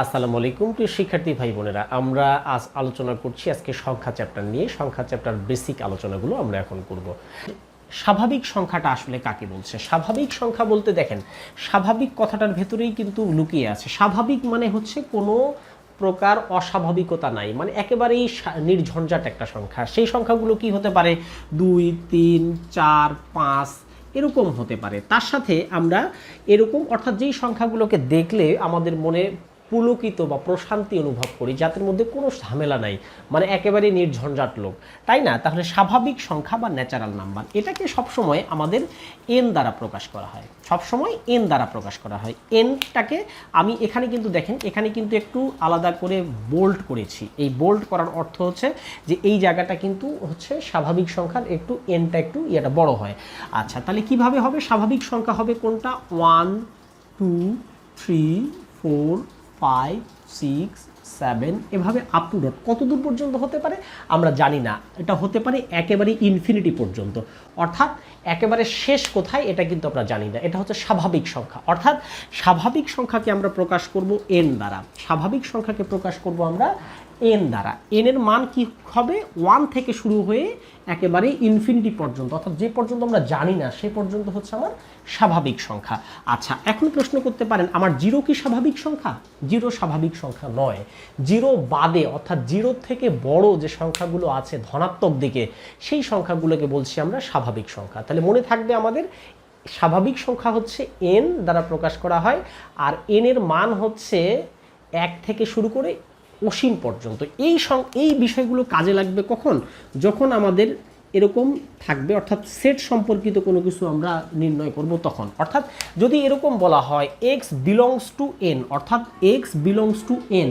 আসসালামু আলাইকুম প্রিয় শিক্ষার্থী ভাই বোনেরা, আমরা আজ আলোচনা করছি আজকে সংখ্যা চ্যাপ্টার নিয়ে। সংখ্যা চ্যাপ্টার বেসিক আলোচনাগুলো আমরা এখন করব। স্বাভাবিক সংখ্যাটা আসলে কাকে বলছে? স্বাভাবিক সংখ্যা বলতে দেখেন, স্বাভাবিক কথাটার ভেতরেই কিন্তু লুকিয়ে আছে। স্বাভাবিক মানে হচ্ছে কোনো প্রকার অস্বাভাবিকতা নাই, মানে একেবারেই নির্ঝঞ্ঝাট একটা সংখ্যা। সেই সংখ্যাগুলো কি হতে পারে? 2, 3, 4, 5 এরকম হতে পারে। তার সাথে আমরা এরকম অর্থাৎ যেই সংখ্যাগুলোকে দেখলে আমাদের মনে পুলকিত বা প্রশান্তি অনুভব করি, যাদের মধ্যে কোনো ঝামেলা নাই, মানে একেবারে নির্ঝঞ্ঝাট লোক, তাই না? তাহলে স্বাভাবিক সংখ্যা বা ন্যাচারাল নাম্বার, এটাকে সবসময় আমাদের এন দ্বারা প্রকাশ করা হয়। সবসময় এন দ্বারা প্রকাশ করা হয়। এনটাকে আমি এখানে কিন্তু দেখেন, এখানে কিন্তু একটু আলাদা করে বোল্ড করেছি। এই বোল্ড করার অর্থ হচ্ছে যে এই জায়গাটা কিন্তু হচ্ছে স্বাভাবিক সংখ্যার একটু এনটা একটু ইয়েটা বড় হয়। আচ্ছা, তাহলে কিভাবে হবে? স্বাভাবিক সংখ্যা হবে কোনটা? 1, 2, 3, 4, 5, 6, 7 এভাবে আপ টু ডট কত দূর পর্যন্ত হতে পারে আমরা জানি না। এটা হতে পারে একেবারে ইনফিনিটি পর্যন্ত, অর্থাৎ একেবারে শেষ কোথায় এটা কিন্তু আমরা জানি না। এটা হচ্ছে স্বাভাবিক সংখ্যা। অর্থাৎ স্বাভাবিক সংখ্যাকে আমরা প্রকাশ করব এন দ্বারা। স্বাভাবিক সংখ্যাকে প্রকাশ করব আমরা এন দ্বারা। এন এর মান কি হবে? 1 থেকে শুরু হয়ে একেবারে ইনফিনিটি পর্যন্ত, অর্থাৎ যে পর্যন্ত আমরা জানি না সে পর্যন্ত হচ্ছে আমার স্বাভাবিক সংখ্যা। আচ্ছা, এখন প্রশ্ন করতে পারেন আমার 0 কি স্বাভাবিক সংখ্যা? 0 স্বাভাবিক সংখ্যা নয়। 0 বাদে অর্থাৎ 0 থেকে বড় যে সংখ্যাগুলো আছে ধনাত্মক দিকে, সেই সংখ্যাগুলোকে বলছি আমরা স্বাভাবিক সংখ্যা। তাহলে মনে থাকবে আমাদের স্বাভাবিক সংখ্যা হচ্ছে এন দ্বারা প্রকাশ করা হয়, আর এন এর মান হচ্ছে 1 থেকে শুরু করে অসীম পর্যন্ত। এই বিষয়গুলো কাজে লাগবে কখন? যখন আমাদের এরকম থাকবে, অর্থাৎ সেট সম্পর্কিত কোনো কিছু আমরা নির্ণয় করব তখন। অর্থাৎ যদি এরকম বলা হয় x বিলংস টু n, অর্থাৎ x belongs to n,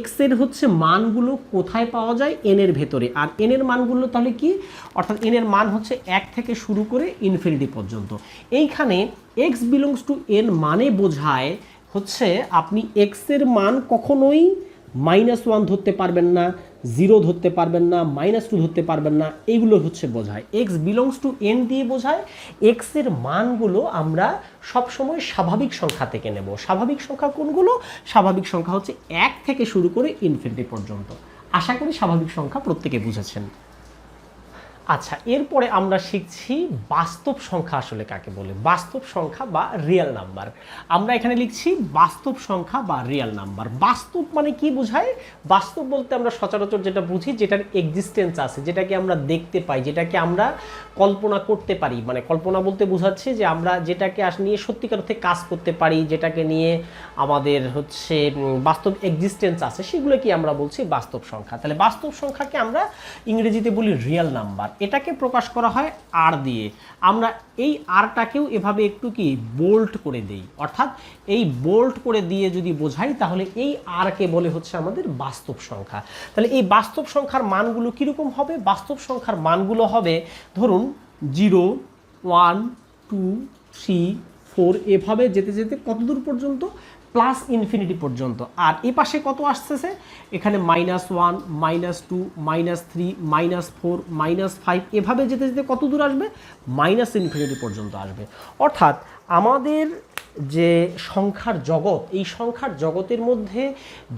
x এর হচ্ছে মানগুলো কোথায় পাওয়া যায়? n এর ভেতরে। আর n এর মানগুলো তাহলে কি? অর্থাৎ n এর মান হচ্ছে 1 থেকে শুরু করে ইনফিনিটি পর্যন্ত। এইখানে x বিলংস টু n মানে বোঝায় হচ্ছে আপনি x এর মান কখনোই -1 ধরতে পারবেন না, 0 ধরতে পারবেন না, -2 ধরতে পারবেন না। এইগুলো হচ্ছে বোঝায়। এক্স বিলংস টু এন দিয়ে বোঝায় এক্স এর মানগুলো আমরা সবসময় স্বাভাবিক সংখ্যা থেকে নেব। স্বাভাবিক সংখ্যা কোনগুলো? স্বাভাবিক সংখ্যা হচ্ছে 1 থেকে শুরু করে ইনফিনিটি পর্যন্ত। আশা করি স্বাভাবিক সংখ্যা প্রত্যেকে বুঝেছেন। আচ্ছা, এরপরে আমরা শিখছি বাস্তব সংখ্যা আসলে কাকে বলে। বাস্তব সংখ্যা বা রিয়েল নাম্বার। আমরা এখানে লিখছি বাস্তব সংখ্যা বা রিয়েল নাম্বার। বাস্তব মানে কি বোঝায়? বাস্তব বলতে আমরা সচরাচর যেটা বুঝি, যেটার এক্সিস্টেন্স আছে, যেটাকে আমরা দেখতে পাই, যেটাকে আমরা কল্পনা করতে পারি। মানে কল্পনা বলতে বোঝাচ্ছে যে আমরা যেটাকে নিয়ে সত্যিকার অর্থে কাজ করতে পারি, যেটাকে নিয়ে আমাদের হচ্ছে বাস্তব এক্সিস্টেন্স আছে, সেগুলো কি আমরা বলছি বাস্তব সংখ্যা। তাহলে বাস্তব সংখ্যাকে আমরা ইংরেজিতে বলি রিয়েল নাম্বার। এটাকে প্রকাশ করা হয় আর দিয়ে। আমরা এই আরটাকেও এভাবে একটু কি বোল্ড করে দেই, অর্থাৎ এই বোল্ড করে দিয়ে যদি বোঝাই তাহলে এই আরকে বলে হচ্ছে আমাদের বাস্তব সংখ্যা। তাহলে এই বাস্তব সংখ্যার মানগুলো কীরকম হবে? বাস্তব সংখ্যার মানগুলো হবে ধরুন 0, 1, 2, 3, 4 এভাবে যেতে যেতে কত দূর পর্যন্ত? প্লাস ইনফিনিটি পর্যন্ত। আর এ পাশে কত আসতেছে? এখানে -1, -2, -3, -4, -5 এভাবে যেতে যেতে কত দূর আসবে? মাইনাস ইনফিনিটি পর্যন্ত আসবে। অর্থাৎ আমাদের যে সংখ্যার জগৎ, এই সংখ্যার জগতের মধ্যে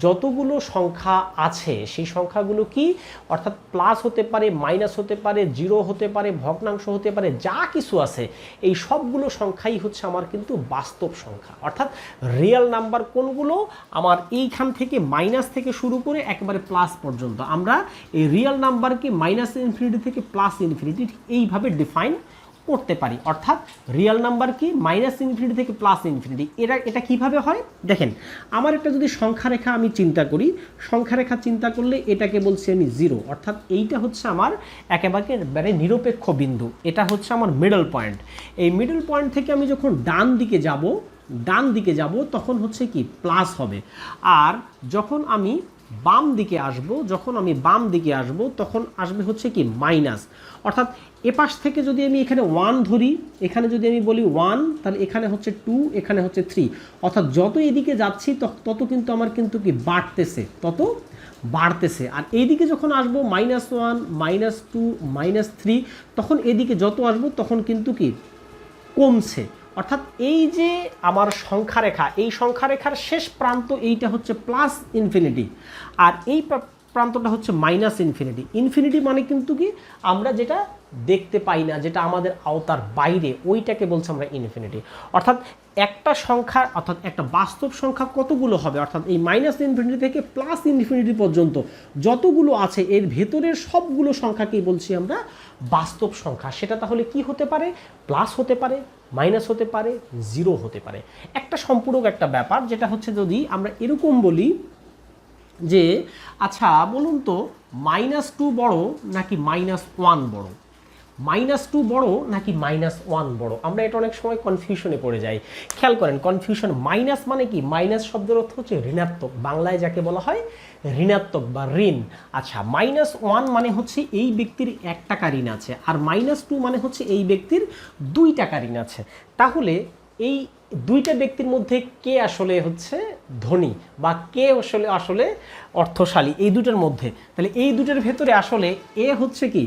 যতগুলো সংখ্যা আছে সেই সংখ্যাগুলো কি? অর্থাৎ প্লাস হতে পারে, মাইনাস হতে পারে, 0 হতে পারে, ভগ্নাংশ হতে পারে, যা কিছু আছে এই সবগুলো সংখ্যাই হচ্ছে আমার কিন্তু বাস্তব সংখ্যা। অর্থাৎ রিয়েল নাম্বার কোনগুলো? আমার এইখান থেকে মাইনাস থেকে শুরু করে একেবারে প্লাস পর্যন্ত আমরা এই রিয়েল নাম্বারকে মাইনাস ইনফিনিটি থেকে প্লাস ইনফিনিটি এইভাবে ডিফাইন করতে পারি। অর্থাৎ রিয়েল নাম্বার কি? মাইনাস ইনফিনিটি থেকে প্লাস ইনফিনিটি। এটা কিভাবে হয় দেখেন, আমার একটা যদি সংখ্যা রেখা আমি চিন্তা করি, সংখ্যা রেখা চিন্তা করলে এটাকে বলছি আমি 0, অর্থাৎ এইটা হচ্ছে আমার একেবারে নিরপেক্ষ বিন্দু, এটা হচ্ছে আমার মিডল পয়েন্ট। এই মিডল পয়েন্ট থেকে আমি যখন ডান দিকে যাব তখন হচ্ছে কি প্লাস হবে। আর যখন আমি বাম দিকে আসব তখন আসবে হচ্ছে কি মাইনাস। অর্থাৎ এপাশ থেকে যদি আমি এখানে 1 ধরি, এখানে যদি আমি বলি 1, তাহলে এখানে হচ্ছে 2, এখানে হচ্ছে 3। অর্থাৎ যত এদিকে যাচ্ছি তত কিন্তু আমার কিন্তু কি বাড়তেছে। আর এইদিকে যখন আসবো -1, -2, -3, তখন এদিকে যত আসবো তখন কিন্তু কি কমছে। অর্থাৎ এই যে আমার সংখ্যা রেখা, এই সংখ্যা রেখার শেষ প্রান্ত এইটা হচ্ছে প্লাস ইনফিনিটি, আর এই প্রান্তটা হচ্ছে মাইনাস ইনফিনিটি। ইনফিনিটি মানে কিন্তু কি আমরা যেটা দেখতে পাই না, যেটা আমাদের আওতার বাইরে, ওইটাকে বলছি আমরা ইনফিনিটি। অর্থাৎ একটা সংখ্যা, অর্থাৎ একটা বাস্তব সংখ্যা কতগুলো হবে, অর্থাৎ এই মাইনাস ইনফিনিটি থেকে প্লাস ইনফিনিটি পর্যন্ত যতগুলো আছে এর ভেতরের সবগুলো সংখ্যাকেই বলছি আমরা বাস্তব সংখ্যা। সেটা তাহলে কি হতে পারে, প্লাস হতে পারে, মাইনাস হতে পারে, জিরো হতে পারে। একটা সম্পূরক একটা ব্যাপার, যেটা হচ্ছে যদি আমরা এরকম বলি যে আচ্ছা বলুন তো -2 বড় নাকি -1 বড়, -2 বড় নাকি -1 বড়। আমরা এটা অনেক সময় কনফিউশনে পড়ে যাই। খেয়াল করেন কনফিউশন, মাইনাস মানে কি, মাইনাস শব্দের অর্থ হচ্ছে ঋণাত্মক, বাংলায় যাকে বলা হয় ঋণাত্মক বা ঋণ। আচ্ছা -1 মানে হচ্ছে এই ব্যক্তির 1 টাকা ঋণ আছে, আর -2 মানে হচ্ছে এই ব্যক্তির 2 টাকা ঋণ আছে। তাহলে এই দুইটা ব্যক্তির মধ্যে কে আসলে হচ্ছে ধনী বা কে আসলে আসলে অর্থশালী, এই দুটোর মধ্যে। তাহলে এই দুটোর ভেতরে আসলে এ হচ্ছে কি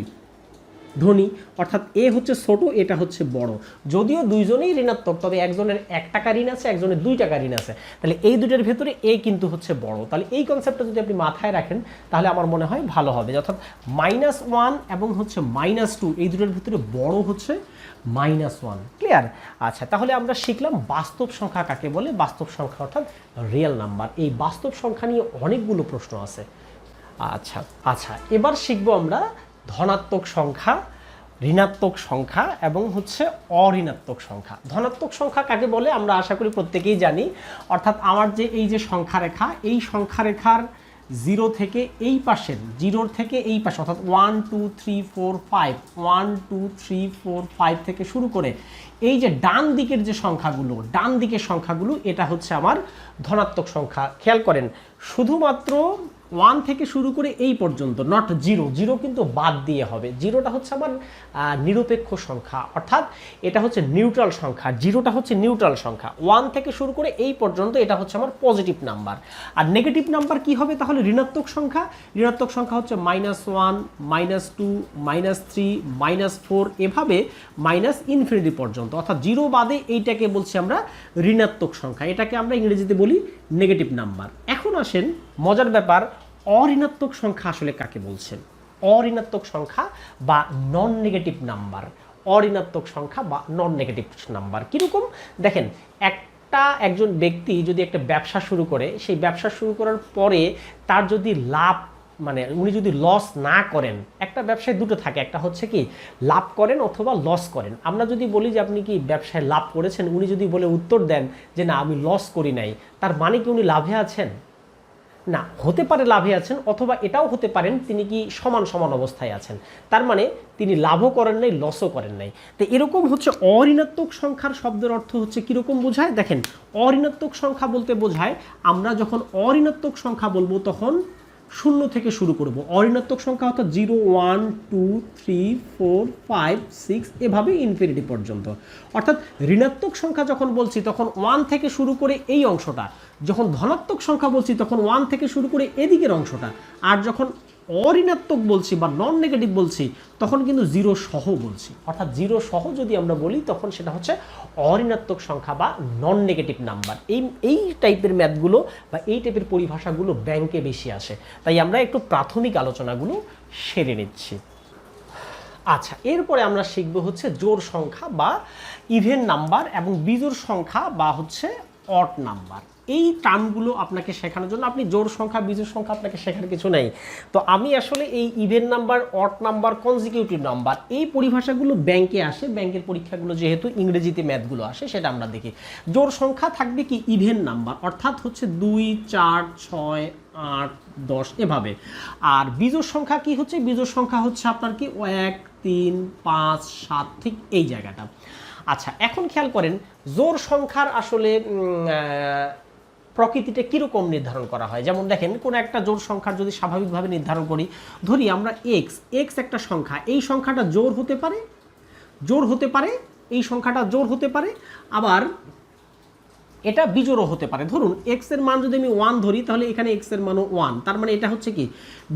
ধনী, অর্থাৎ এ হচ্ছে ছোট, এটা হচ্ছে বড়। যদিও দুইজনেই ঋণাত্মক, তবে একজনের 1 টাকা ঋণ আছে, একজনের 2 টাকা ঋণ আছে। তাহলে এই দুটোর ভেতরে এ কিন্তু হচ্ছে বড়। তাহলে এই কনসেপ্টটা যদি আপনি মাথায় রাখেন তাহলে আমার মনে হয় ভালো হবে। অর্থাৎ -1 এবং হচ্ছে -2 এই দুটোর ভিতরে বড় হচ্ছে -1। ক্লিয়ার? আচ্ছা, তাহলে আমরা শিখলাম বাস্তব সংখ্যা কাকে বলে। বাস্তব সংখ্যা অর্থাৎ রিয়েল নাম্বার। এই বাস্তব সংখ্যা নিয়ে অনেকগুলো প্রশ্ন আছে। আচ্ছা এবার শিখবো আমরা ধনাত্মক সংখ্যা, ঋণাত্মক সংখ্যা এবং হচ্ছে অঋণাত্মক সংখ্যা। ধনাত্মক সংখ্যা কাকে বলে আমরা আশা করি প্রত্যেকেই জানি। অর্থাৎ আমার যে এই যে সংখ্যা রেখা, এই সংখ্যা রেখার 0 থেকে এই পাশের, 0 থেকে এই পাশে, অর্থাৎ 1 2 3 4 5, 1 2 3 4 5 থেকে শুরু করে এই যে ডান দিকের যে সংখ্যাগুলো, ডান দিকের সংখ্যাগুলো, এটা হচ্ছে আমার ধনাত্মক সংখ্যা। খেয়াল করেন শুধুমাত্র 1 থেকে শুরু করে এই পর্যন্ত, নট 0, 0 কিন্তু বাদ দিয়ে হবে। 0টা হচ্ছে আমার নিরপেক্ষ সংখ্যা, অর্থাৎ এটা হচ্ছে নিউট্রাল সংখ্যা। 0টা হচ্ছে নিউট্রাল সংখ্যা। 1 থেকে শুরু করে এই পর্যন্ত এটা হচ্ছে আমার পজিটিভ নাম্বার। আর নেগেটিভ নাম্বার কি হবে তাহলে? ঋণাত্মক সংখ্যা। ঋণাত্মক সংখ্যা হচ্ছে -1, -2, -3, -4, এভাবে ইনফিনিটি পর্যন্ত। অর্থাৎ 0 বাদে এইটাকে বলছি আমরা ঋণাত্মক সংখ্যা, এটাকে আমরা ইংরেজিতে বলি নেগেটিভ নাম্বার। এখন আসেন মজার ব্যাপার, অঋণাত্মক সংখ্যা আসলে কাকে বলছেন? অঋণাত্মক সংখ্যা বা নন নেগেটিভ নাম্বার। অঋণাত্মক সংখ্যা বা নন নেগেটিভ নাম্বার কীরকম দেখেন, একজন ব্যক্তি যদি একটা ব্যবসা শুরু করে, সেই ব্যবসা শুরু করার পরে তার যদি লাভ, মানে উনি যদি লস না করেন, একটা ব্যবসায় দুটো থাকে, একটা হচ্ছে কি লাভ করেন অথবা লস করেন। আমরা যদি বলি যে আপনি কি ব্যবসায় লাভ করেছেন, উনি যদি বলে উত্তর দেন যে না আমি লস করি নাই, তার মানে কি উনি লাভে আছেন? না, হতে পারে লাভে আছেন, অথবা এটাও হতে পারেন তিনি কি সমান সমান অবস্থায় আছেন, তার মানে তিনি লাভও করেন নাই, লসও করেন নাই। তো এরকম হচ্ছে অঋণাত্মক সংখ্যার শব্দের অর্থ হচ্ছে কীরকম বোঝায় দেখেন। অঋণাত্মক সংখ্যা বলতে বোঝায় আমরা যখন অঋণাত্মক সংখ্যা বলবো তখন 0 থেকে শুরু করব। অঋণাত্মক সংখ্যা অর্থাৎ 0 1 2 3 4 5 6 এভাবে ইনফিনিটি পর্যন্ত। অর্থাৎ ঋণাত্মক সংখ্যা যখন বলছি তখন 1 থেকে শুরু করে এই অংশটা, যখন ধনাত্মক সংখ্যা বলছি তখন 1 থেকে শুরু করে এদিকের অংশটা, আর যখন অঋণাত্মক বলছি বা নন নেগেটিভ বলছি তখন কিন্তু 0 সহ বলছি। অর্থাৎ 0 সহ যদি আমরা বলি তখন সেটা হচ্ছে অঋণাত্মক সংখ্যা বা নন নেগেটিভ নাম্বার। এই টাইপের ম্যাথগুলো বা এই টাইপের পরিভাষাগুলো ব্যাংকে বেশি আসে, তাই আমরা একটু প্রাথমিক আলোচনাগুলো সেরে নিচ্ছি। আচ্ছা, এরপরে আমরা শিখব হচ্ছে জোড় সংখ্যা বা ইভেন নাম্বার এবং বিজোড় সংখ্যা বা হচ্ছে অড নাম্বার। এই টার্মগুলো আপনাকে শেখানোর জন্য, আপনি জোড় সংখ্যা বিজোড় সংখ্যা আপনাকে শেখার কিছু নেই, তো আমি আসলে এই even number, odd number, consecutive number এই পরিভাষাগুলো ব্যাংকে আসে, ব্যাংকের পরীক্ষাগুলো যেহেতু ইংরেজিতে ম্যাথগুলো আসে সেটা আমরা দেখি। জোড় সংখ্যা থাকবে কি ইভেন নাম্বার, অর্থাৎ হচ্ছে 2 4 6 8 10 এভাবে। আর বিজোড় সংখ্যা কি হচ্ছে? বিজোড় সংখ্যা হচ্ছে আপনার কি 1 3 5 7, ঠিক এই জায়গাটা। আচ্ছা, এখন খেয়াল করেন জোড় সংখ্যার আসলে প্রকৃতিটা কীরকম নির্ধারণ করা হয়। যেমন দেখেন কোনো একটা জোড় সংখ্যার যদি স্বাভাবিকভাবে নির্ধারণ করি, ধরি আমরা এক্স একটা সংখ্যা, এই সংখ্যাটা জোড় হতে পারে, এই সংখ্যাটা জোড় হতে পারে, আবার এটা বিজোড়ও হতে পারে। ধরুন এক্স এর মান যদি আমি 1 ধরি তাহলে এখানে এক্স এর মানও 1, তার মানে এটা হচ্ছে কি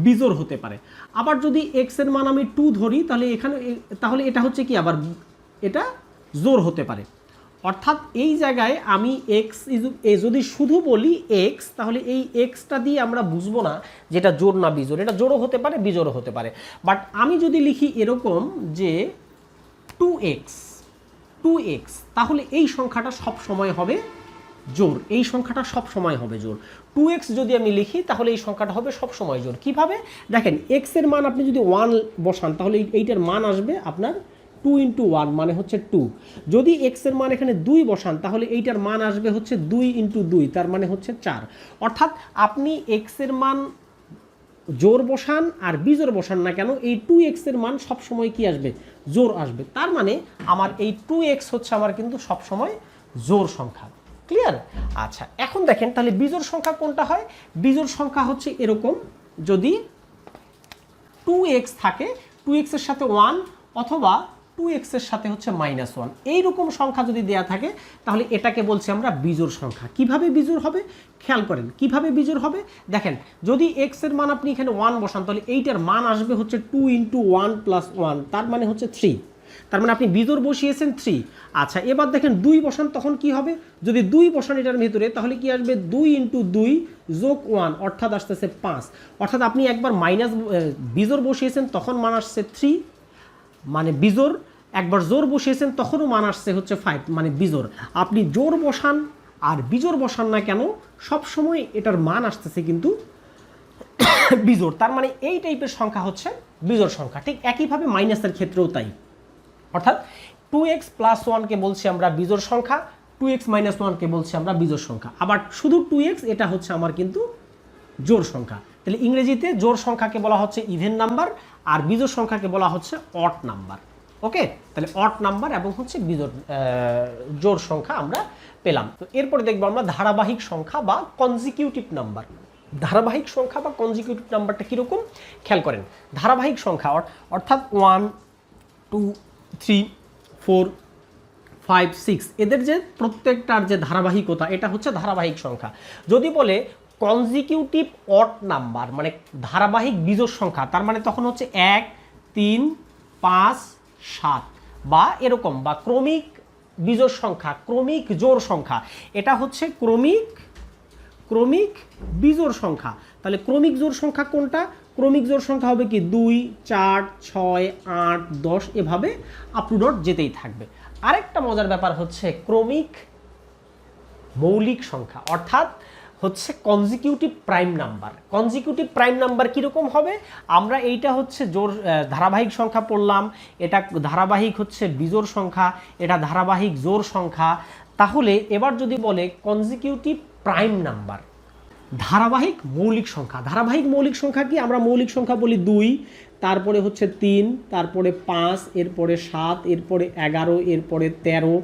বিজোড় হতে পারে। আবার যদি এক্স এর মান আমি 2 ধরি তাহলে এটা হচ্ছে কি আবার এটা জোড় হতে পারে। অর্থাৎ এই জায়গায় আমি এক্স যদি শুধু বলি এক্স, তাহলে এই এক্সটা দিয়ে আমরা বুঝবো না যেটা জোড় না বিজোড়, এটা জোড়ও হতে পারে বিজোড়ও হতে পারে। বাট আমি যদি লিখি এরকম যে 2x, তাহলে এই সংখ্যাটা সব সময় হবে জোড়, এই সংখ্যাটা সব সময় হবে জোড়। 2x যদি আমি লিখি তাহলে এই সংখ্যাটা হবে সব সময় জোড়। কিভাবে দেখেন, x এর মান আপনি যদি 1 বসান তাহলে এইটার মান আসবে আপনার 2 × 1 মানে হচ্ছে 2। যদি x এর মান এখানে 2 বসান তাহলে এইটার মান আসবে হচ্ছে 2 × 2, তার মানে হচ্ছে 4। অর্থাৎ আপনি x এর মান জোড় বসান আর বিজোড় বসান না কেন, এই 2x এর মান সব সময় কি আসবে, জোড় আসবে। তার মানে আমার এই 2x হচ্ছে আমার কিন্তু সব সময় জোড় সংখ্যা। ক্লিয়ার? আচ্ছা, এখন দেখেন তাহলে বিজোড় সংখ্যা কোনটা হয়। বিজোড় সংখ্যা হচ্ছে এরকম, যদি 2x থাকে, 2x এর সাথে 1 অথবা 2x এর সাথে হচ্ছে -1, এইরকম সংখ্যা যদি দেয়া থাকে তাহলে এটাকে বলছি আমরা বিজোড় সংখ্যা। কিভাবে বিজোড় হবে খেয়াল করেন, কিভাবে বিজোড় হবে দেখেন, যদি x এর মান আপনি এখানে 1 বসান তাহলে এইটার মান আসবে হচ্ছে 2 × 1 + 1, তার মানে হচ্ছে 3। তার মানে আপনি বিজোড় বসিয়েছেন 3। আচ্ছা, এবার দেখেন 2 বসান, তখন কি হবে, যদি 2 বসান এটার ভিতরে তাহলে কি আসবে 2 × 2 + 1 অর্থাৎ আসতেছে 5। অর্থাৎ আপনি একবার বিজোড় বসিয়েছেন তখন মান আসছে 3 মানে বিজোড়, একবার জোড় বসিয়েছেন তখনও মান আসছে হচ্ছে 5 মানে বিজোড়। আপনি জোড় বসান আর বিজোড় বসান না কেন, সব সময় এটার মান আসতেছে কিন্তু বিজোড়। তার মানে এই টাইপের সংখ্যা হচ্ছে বিজোড় সংখ্যা। ঠিক একইভাবে মাইনাসের ক্ষেত্রেও তাই। অর্থাৎ 2x + 1 কে বলছি আমরা বিজোড় সংখ্যা, 2x - 1 কে বলছি আমরা বিজোড় সংখ্যা। আবার শুধু 2x এটা হচ্ছে আমার কিন্তু জোড় সংখ্যা। তাহলে ইংরেজিতে জোড় সংখ্যাকে বলা হচ্ছে ইভেন নাম্বার আর বিজোড় সংখ্যাকে বলা হচ্ছে অড নাম্বার। ওকে, তাহলে অড নাম্বার এবং হচ্ছে বিজোড় জোড় সংখ্যা আমরা পেলাম। তো এরপরে দেখবো আমরা ধারাবাহিক সংখ্যা বা কনজিকিউটিভ নাম্বার। ধারাবাহিক সংখ্যা বা কনজিকিউটিভ নাম্বারটা কীরকম খেয়াল করেন। ধারাবাহিক সংখ্যা অর্থাৎ 1 2 3 4 5 6 এদের যে প্রত্যেকটার যে ধারাবাহিকতা, এটা হচ্ছে ধারাবাহিক সংখ্যা। যদি বলে কনজিকিউটিভ অড নাম্বার মানে ধারাবাহিক বিজোড় সংখ্যা, তার মানে তখন হচ্ছে 1 3 5 7 বা এরকম, বা ক্রমিক বিজোড় সংখ্যা, ক্রমিক জোড় সংখ্যা, এটা হচ্ছে ক্রমিক বিজোড় সংখ্যা। তাহলে ক্রমিক জোড় সংখ্যা কোনটা, ক্রমিক জোড় সংখ্যা হবে কি 2 4 6 8 10 এভাবে আপ টু ডট যেতেই থাকবে। আরেকটা মজার ব্যাপার হচ্ছে ক্রমিক মৌলিক সংখ্যা, অর্থাৎ হচ্ছে consecutive prime number. Consecutive prime number কীরকম হবে, আমরা এইটা হচ্ছে ধারাবাহিক সংখ্যা পড়লাম, এটা ধারাবাহিক হচ্ছে বিজোড় সংখ্যা, এটা ধারাবাহিক জোড় সংখ্যা। তাহলে এবার যদি বলে কনজিকিউটিভ প্রাইম নাম্বার, ধারাবাহিক মৌলিক সংখ্যা। ধারাবাহিক মৌলিক সংখ্যা কি, আমরা মৌলিক সংখ্যা বলি 2, তারপরে হচ্ছে 3, তারপরে 5, এরপরে 7, এরপরে 11, এরপরে 13,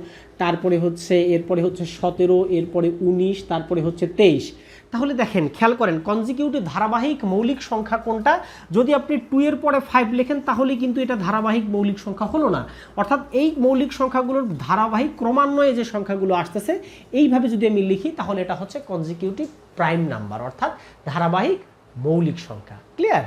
তারপরে হচ্ছে 17, এরপরে 19, তারপরে হচ্ছে 23। তাহলে দেখেন খেয়াল করেন কনজিকিউটিভ ধারাবাহিক মৌলিক সংখ্যা কোনটা, যদি আপনি 2 এর পরে 5 লেখেন তাহলে কিন্তু এটা ধারাবাহিক মৌলিক সংখ্যা হলো না। অর্থাৎ এই মৌলিক সংখ্যাগুলোর ধারাবাহিক ক্রমান্বয়ে যে সংখ্যাগুলো আসতেছে এইভাবে যদি আমি লিখি তাহলে এটা হচ্ছে কনজিকিউটিভ প্রাইম নাম্বার, অর্থাৎ ধারাবাহিক মৌলিক সংখ্যা। ক্লিয়ার?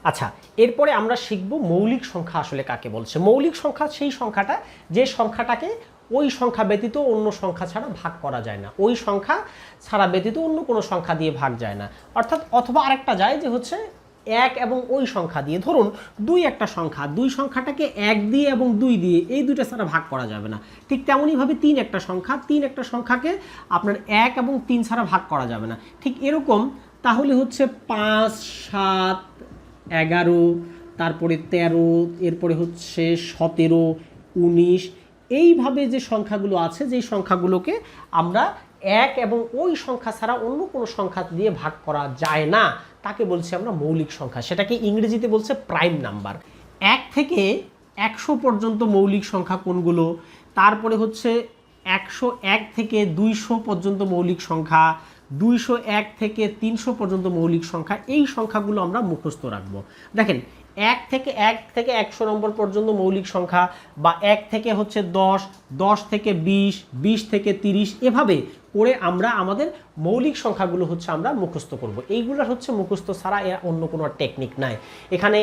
আচ্ছা, এরপরে আমরা শিখব মৌলিক সংখ্যা আসলে কাকে বলছে। মৌলিক সংখ্যা সেই সংখ্যাটা যে সংখ্যাটাকে ওই সংখ্যা ব্যতীত অন্য সংখ্যা ছাড়া ভাগ করা যায় না, ওই সংখ্যা ছাড়া ব্যতীত অন্য কোনো সংখ্যা দিয়ে ভাগ যায় না। অর্থাৎ অথবা আরেকটা যায় যে হচ্ছে 1 এবং ওই সংখ্যা দিয়ে, ধরুন 2 একটা সংখ্যা, 2 সংখ্যাটাকে 1 দিয়ে এবং 2 দিয়ে এই দুইটা ছাড়া ভাগ করা যাবে না। ঠিক তেমনইভাবে 3 একটা সংখ্যা, 3 একটা সংখ্যাকে আপনার 1 এবং 3 ছাড়া ভাগ করা যাবে না। ঠিক এরকম তাহলে হচ্ছে 5 7 11, তারপরে 13, এরপরে হচ্ছে 17 19, এইভাবে যে সংখ্যাগুলো আছে, যেই সংখ্যাগুলোকে আমরা 1 এবং ওই সংখ্যা ছাড়া অন্য কোনো সংখ্যা দিয়ে ভাগ করা যায় না, তাকে বলছি আমরা মৌলিক সংখ্যা। সেটাকে ইংরেজিতে বলছে প্রাইম নাম্বার। 1 থেকে 100 পর্যন্ত মৌলিক সংখ্যা কোনগুলো, তারপরে হচ্ছে 101 থেকে 200 পর্যন্ত মৌলিক সংখ্যা, 201 থেকে 300 পর্যন্ত মৌলিক সংখ্যা, এই সংখ্যাগুলো আমরা মুখস্থ রাখবো। দেখেন 1 থেকে 100 নম্বর পর্যন্ত মৌলিক সংখ্যা, বা 1 থেকে হচ্ছে 10, 10 থেকে 20, 20 থেকে 30, এভাবে করে আমরা আমাদের মৌলিক সংখ্যাগুলো হচ্ছে আমরা মুখস্থ করব। এইগুলো হচ্ছে মুখস্থ ছাড়া এর অন্য কোনো টেকনিক নাই। এখানে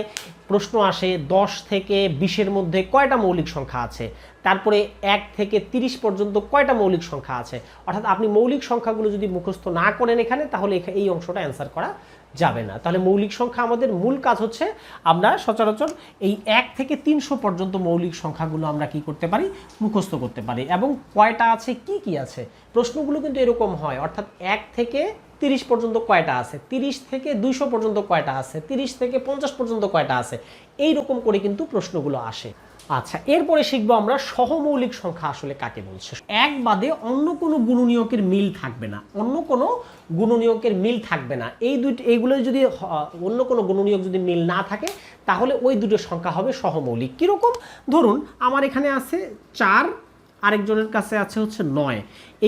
প্রশ্ন আসে 10 থেকে 20-এর মধ্যে কয়টা মৌলিক সংখ্যা আছে, তারপরে 1 থেকে 30 পর্যন্ত কয়টা মৌলিক সংখ্যা আছে। অর্থাৎ আপনি মৌলিক সংখ্যাগুলো যদি মুখস্থ না করেন এখানে, তাহলে এই অংশটা অ্যান্সার করা যাবে না। তাহলে মৌলিক সংখ্যা আমাদের মূল কাজ হচ্ছে আমরা সচরাচর এই 1 থেকে 300 পর্যন্ত মৌলিক সংখ্যাগুলো আমরা কি করতে পারি, মুখস্থ করতে পারি। এবং কয়টা আছে, কি কি আছে, প্রশ্নগুলো কিন্তু এরকম হয়। অর্থাৎ 1 থেকে 30 পর্যন্ত কয়টা আছে, 30 থেকে 200 পর্যন্ত কয়টা আছে, 30 থেকে 50 পর্যন্ত কয়টা আছে, এই রকম করে কিন্তু প্রশ্নগুলো আসে। আচ্ছা, এরপরে শিখবো আমরা সহমৌলিক সংখ্যা আসলে কাকে বলছে। এক বাদে অন্য কোনো গুণনীয়কের মিল থাকবে না, অন্য কোনো গুণনীয়কের মিল থাকবে না। এইগুলো যদি অন্য কোনো গুণনীয়ক যদি মিল না থাকে, তাহলে ওই দুটো সংখ্যা হবে সহমৌলিক। কীরকম, ধরুন আমার এখানে আছে 4, আরেকজনের কাছে আছে হচ্ছে 9।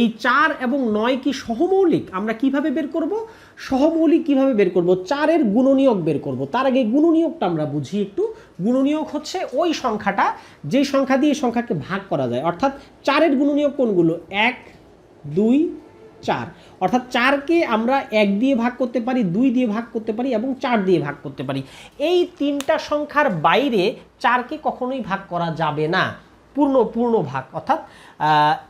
এই 4 এবং 9 কি সহমৌলিক? আমরা কিভাবে বের করব সহমৌলিক, কিভাবে বের করব? 4 এর গুণনীয়ক বের করব। তার আগে গুণনীয়কটা আমরা বুঝি একটু। গুণনীয়ক হচ্ছে ওই সংখ্যাটা যেই সংখ্যা দিয়ে সংখ্যাকে ভাগ করা যায়। অর্থাৎ 4 এর গুণনীয়ক কোনগুলো? 1, 2, 4। অর্থাৎ 4কে আমরা 1 দিয়ে ভাগ করতে পারি, 2 দিয়ে ভাগ করতে পারি এবং 4 দিয়ে ভাগ করতে পারি। এই তিনটা সংখ্যার বাইরে 4কে কখনোই ভাগ করা যাবে না, পূর্ণ ভাগ। অর্থাৎ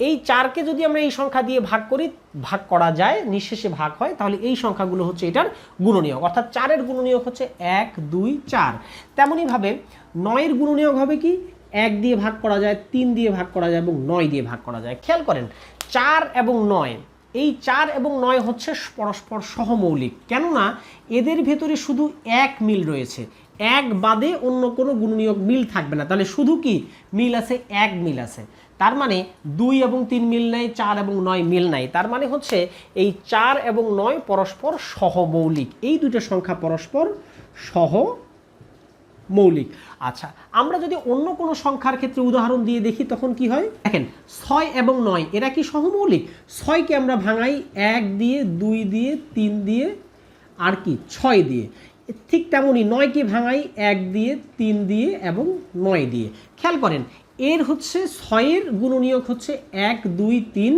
এই 4কে যদি আমরা এই সংখ্যা দিয়ে ভাগ করি, ভাগ করা যায়, নিঃশেষে ভাগ হয়, তাহলে এই সংখ্যাগুলো হচ্ছে এটার গুণনীয়ক। অর্থাৎ 4 এর গুণনীয়ক হচ্ছে 1, 2, 4। তেমনইভাবে 9 এর গুণনীয়ক হবে কি? 1 দিয়ে ভাগ করা যায়, 3 দিয়ে ভাগ করা যায় এবং 9 দিয়ে ভাগ করা যায়। খেয়াল করেন, 4 এবং 9, এই 4 এবং 9 হচ্ছে পরস্পর সহমৌলিক। কেননা এদের ভেতরে শুধু এক মিল রয়েছে, এক বাদে অন্য কোনো গুণনীয়ক মিল থাকবে না। তাহলে শুধু কি মিল আছে? এক মিল আছে। তার মানে 2 এবং 3 মিল নাই, 4 এবং 9 মিল নাই। তার মানে হচ্ছে এই 4 এবং 9 পরস্পর সহমৌলিক। এই দুটো সংখ্যা পরস্পর সহমৌলিক। আচ্ছা, আমরা যদি অন্য কোনো সংখ্যার ক্ষেত্রে উদাহরণ দিয়ে দেখি, তখন কি হয় দেখেন, 6 এবং 9 এরা কি সহমৌলিক? 6কে আমরা ভাঙাই 1 দিয়ে, 2 দিয়ে, 3 দিয়ে আর কি 6 দিয়ে। ঠিক তেমনই 9কে ভাঙাই 1 দিয়ে, 3 দিয়ে এবং 9 দিয়ে। খেয়াল করেন, এর হচ্ছে 6 এর গুণনীয়ক হচ্ছে 1, 2, 3,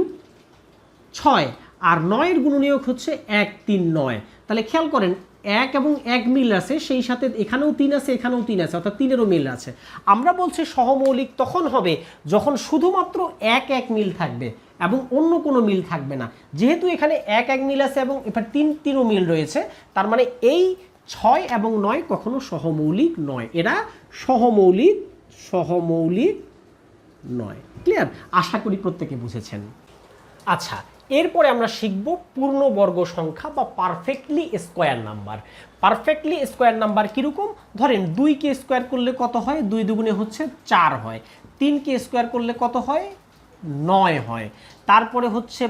6, আর 9 এর গুণনীয়ক হচ্ছে 1, 3, 9। তাহলে খেয়াল করেন, 1 এবং 1 মিল আছে, সেই সাথে এখানেও 3 আছে, এখানেও 3 আছে, অর্থাৎ 3-এরও মিল আছে। আমরা বলছি সহমৌলিক তখন হবে যখন শুধুমাত্র 1, 1 মিল থাকবে এবং অন্য কোনো মিল থাকবে না। যেহেতু এখানে 1, 1 মিল আছে এবং এবার 3-3ও মিল রয়েছে, তার মানে এই 6 এবং 9 কখনো সহমৌলিক নয়, এরা সহমৌলিক নয়। ক্লিয়ার? আশা করি প্রত্যেকে বুঝেছেন। আচ্ছা, এরপরে আমরা শিখব পূর্ণবর্গ সংখ্যা বা perfectly square number. Perfectly square number কীরকম? ধরেন 2কে স্কোয়ার করলে কত হয়? 2 দুগুণে হচ্ছে 4 হয়। 3কে স্কোয়ার করলে কত হয়? 9 হয়। তারপরে হচ্ছে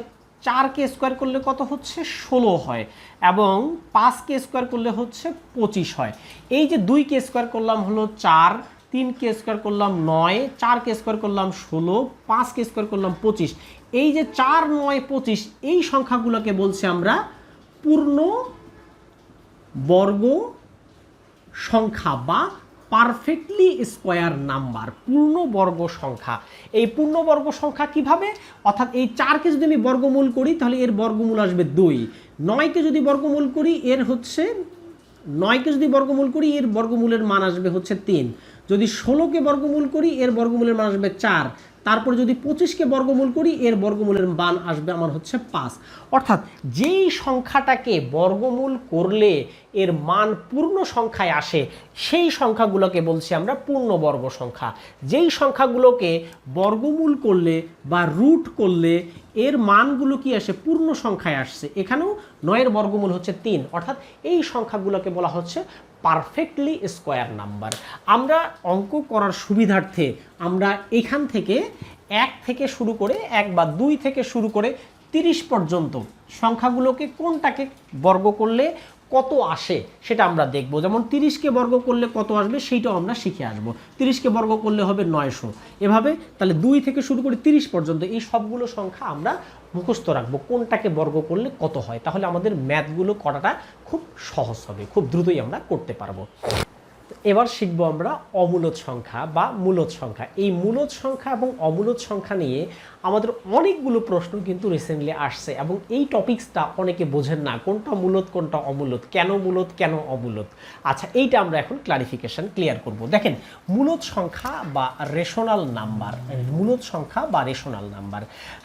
4কে স্কোয়ার করলে কত হচ্ছে? 16 হয়। এবং 5কে স্কোয়ার করলে হচ্ছে 25 হয়। এই যে 2কে স্কোয়ার করলাম হলো 4, 3কে স্কোয়ার করলাম 9, 4কে স্কোয়ার করলাম 16, 5কে স্কোয়ার করলাম 25। এই যে 4, 9, 25 এই সংখ্যাগুলোকে বলছি আমরা পূর্ণ বর্গ সংখ্যা বা পারফেক্টলি স্কোয়ার নাম্বার। পূর্ণবর্গ সংখ্যা। এই পূর্ণবর্গ সংখ্যা কিভাবে? অর্থাৎ এই 4কে যদি আমি বর্গমূল করি, তাহলে এর বর্গমূল আসবে 2। 9কে যদি বর্গমূল করি, এর হচ্ছে 9কে যদি বর্গমূল করি, এর বর্গমূলের মান আসবে হচ্ছে 3। যদি 16কে বর্গমূল করি, এর বর্গমূলের মান আসবে 4। তারপর যদি 25কে বর্গমূল করি, এর বর্গমূলের মান আসবে আমার হচ্ছে 5। অর্থাৎ যেই সংখ্যাটাকে বর্গমূল করলে এর মান পূর্ণ সংখ্যায় আসে, সেই সংখ্যাগুলোকে বলছি আমরা পূর্ণবর্গ সংখ্যা। যেই সংখ্যাগুলোকে বর্গমূল করলে বা রুট করলে এর মানগুলো কি আসে? পূর্ণ সংখ্যায় আসছে। এখানেও 9-এর বর্গমূল হচ্ছে 3। অর্থাৎ এই সংখ্যাগুলোকে বলা হচ্ছে পারফেক্টলি স্কোয়ার নাম্বার। আমরা অঙ্ক করার সুবিধার্থে আমরা এখান থেকে 1 থেকে শুরু করে 1 বা 2 থেকে শুরু করে 30 পর্যন্ত সংখ্যাগুলোকে কোনটাকে বর্গ করলে কত আসে সেটা আমরা দেখব। যেমন 30কে বর্গ করলে কত আসবে সেইটাও আমরা শিখে আসব। 30কে বর্গ করলে হবে 900। এভাবে তাহলে 2 থেকে শুরু করে 30 পর্যন্ত এই সবগুলো সংখ্যা আমরা মুখস্থ রাখবো, কোনটাকে বর্গ করলে কত হয়। তাহলে আমাদের ম্যাথগুলো করাটা খুব সহজ হবে, খুব দ্রুতই আমরা করতে পারবো। এবার শিখব আমরা অমূলদ সংখ্যা বা মূলদ সংখ্যা। এই মূলদ সংখ্যা এবং অমূলদ সংখ্যা নিয়ে আমাদের অনেকগুলো প্রশ্ন কিন্তু রিসেন্টলি আসছে এবং এই টপিকসটা অনেকে বোঝেন না, কোনটা মূলদ কোনটা অমূলদ, কেন মূলদ কেন অমূলদ। আচ্ছা, এইটা আমরা এখন ক্লারিফিকেশন ক্লিয়ার করব। দেখেন, মূলদ সংখ্যা বা রেশনাল নাম্বার, মূলদ সংখ্যা বা রেশনাল নাম্বার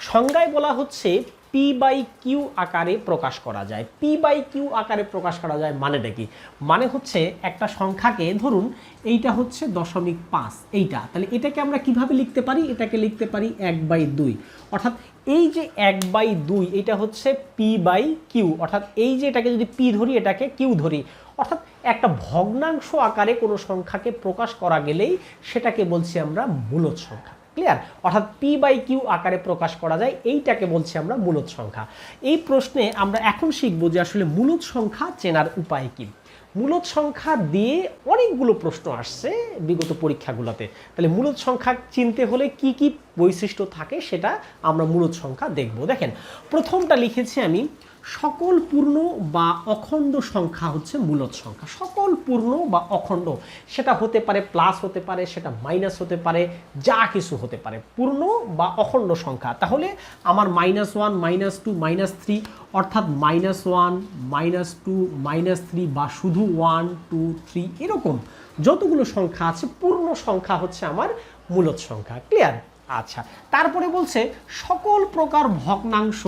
সংজ্ঞায় বলা হচ্ছে পি বাই কিউ আকারে প্রকাশ করা যায়। পি বাই কিউ আকারে প্রকাশ করা যায় মানেটা কি? মানে হচ্ছে একটা সংখ্যাকে, ধরুন এইটা হচ্ছে 0.5, এইটা, তাহলে এটাকে আমরা কিভাবে লিখতে পারি? এটাকে লিখতে পারি 1/2। অর্থাৎ এই যে 1/2 এটা হচ্ছে পি বাই কিউ, অর্থাৎ এই যে এটাকে যদি পি ধরি এটাকে কিউ ধরি, অর্থাৎ একটা ভগ্নাংশ আকারে কোনো সংখ্যাকে প্রকাশ করা গেলেই সেটাকে বলছি আমরা মূলদ সংখ্যা। ক্লিয়ার? অর্থাৎ পি বাই কিউ আকারে প্রকাশ করা যায়, এইটাকে বলছি আমরা মূলদ সংখ্যা। এই প্রশ্নে আমরা এখন শিখব যে আসলে মূলদ সংখ্যা চেনার উপায় কি। মূলদ সংখ্যা দিয়ে অনেকগুলো প্রশ্ন আসছে বিগত পরীক্ষাগুলোতে, তাহলে মূলদ সংখ্যা চিনতে হলে কি কি বৈশিষ্ট্য থাকে সেটা আমরা মূলদ সংখ্যা দেখব। দেখেন, প্রথমটা লিখেছি আমি, সকল পূর্ণ বা অখণ্ড সংখ্যা হচ্ছে মূলদ সংখ্যা। সকল পূর্ণ বা অখণ্ড, সেটা হতে পারে প্লাস হতে পারে, সেটা মাইনাস হতে পারে, যা কিছু হতে পারে, পূর্ণ বা অখণ্ড সংখ্যা। তাহলে আমার -1, -2, -3, অর্থাৎ -1, -2, -3 বা শুধু 1, 2, 3 এরকম যতগুলো সংখ্যা আছে পূর্ণ সংখ্যা হচ্ছে আমার মূলদ সংখ্যা। ক্লিয়ার? আচ্ছা, তারপরে বলছে সকল প্রকার ভগ্নাংশ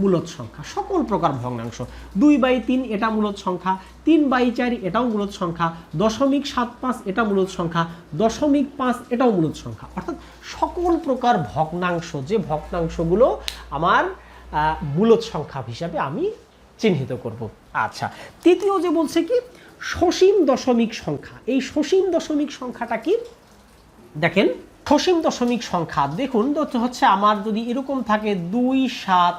মূলদ সংখ্যা। সকল প্রকার ভগ্নাংশ, 2/3 এটা মূলদ সংখ্যা, 3/4 এটাও মূলদ সংখ্যা, 0.75 এটা মূলদ সংখ্যা, 0.5 এটাও মূলদ সংখ্যা। অর্থাৎ সকল প্রকার ভগ্নাংশ, যে ভগ্নাংশগুলো আমার মূলদ সংখ্যা হিসাবে আমি চিহ্নিত করব। আচ্ছা, তৃতীয় যে বলছে কি সসীম দশমিক সংখ্যা। এই সসীম দশমিক সংখ্যাটা কি? দেখেন, সসীম দশমিক সংখ্যা দেখুন হচ্ছে আমার যদি এরকম থাকে 2, 7,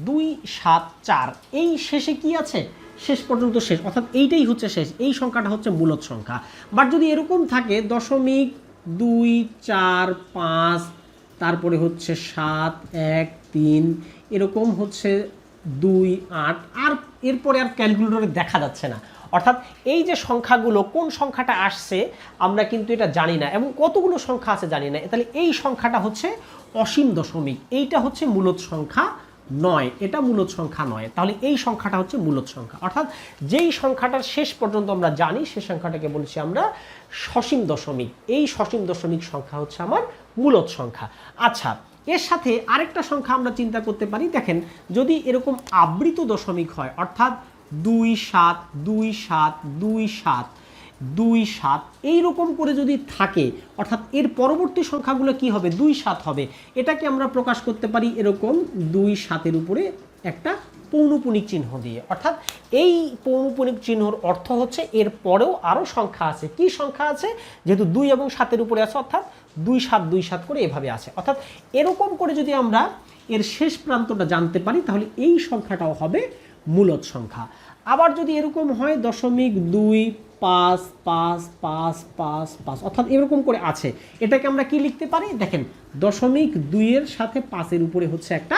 2, 7, 4, এই শেষে কি আছে? শেষ পর্যন্ত শেষ, অর্থাৎ এইটাই হচ্ছে শেষ, এই সংখ্যাটা হচ্ছে মূলদ সংখ্যা। বাট যদি এরকম থাকে 0.2, 4, 5, তারপরে হচ্ছে 7, 1, 3, এরকম হচ্ছে 2, 8, আর এরপরে আর ক্যালকুলেটরে দেখা যাচ্ছে না। অর্থাৎ এই যে সংখ্যাগুলো, কোন সংখ্যাটা আসছে আমরা কিন্তু এটা জানি না, এবং কতগুলো সংখ্যা আছে জানি না। তাহলে এই সংখ্যাটা হচ্ছে অসীম দশমিক, এইটা হচ্ছে মূলদ সংখ্যা নয়, এটা মূলদ সংখ্যা নয়। তাহলে এই সংখ্যাটা হচ্ছে মূলদ সংখ্যা। অর্থাৎ যেই সংখ্যাটার শেষ পর্যন্ত আমরা জানি সেই সংখ্যাটাকে বলছি আমরা সসীম দশমিক। এই সসীম দশমিক সংখ্যা হচ্ছে আমার মূলদ সংখ্যা। আচ্ছা, এর সাথে আরেকটা সংখ্যা আমরা চিন্তা করতে পারি। দেখেন, যদি এরকম আবৃত দশমিক হয়, অর্থাৎ 2, 7, 2, 7, 2, 7, 2, 7 এইরকম করে যদি থাকে, অর্থাৎ এর পরবর্তী সংখ্যাগুলো কি হবে? 2, 7 হবে। এটাকে আমরা প্রকাশ করতে পারি এরকম 2, 7-এর উপরে একটা পৌনঃপুনিক চিহ্ন দিয়ে। অর্থাৎ এই পৌনঃপুনিক চিহ্নর অর্থ হচ্ছে এর পরেও আরও সংখ্যা আছে। কি সংখ্যা আছে? যেহেতু 2 এবং 7-এর উপরে আছে, অর্থাৎ 2, 7, 2, 7 করে এভাবে আছে। অর্থাৎ এরকম করে যদি আমরা এর শেষ প্রান্তটা জানতে পারি তাহলে এই সংখ্যাটাও হবে মূলদ সংখ্যা। আবার যদি এরকম হয় 0.2, 5, 5, 5, 5, 5, অর্থাৎ এরকম করে আছে, এটাকে আমরা কি লিখতে পারি? দেখেন, 0.2-এর সাথে 5-এর উপরে হচ্ছে একটা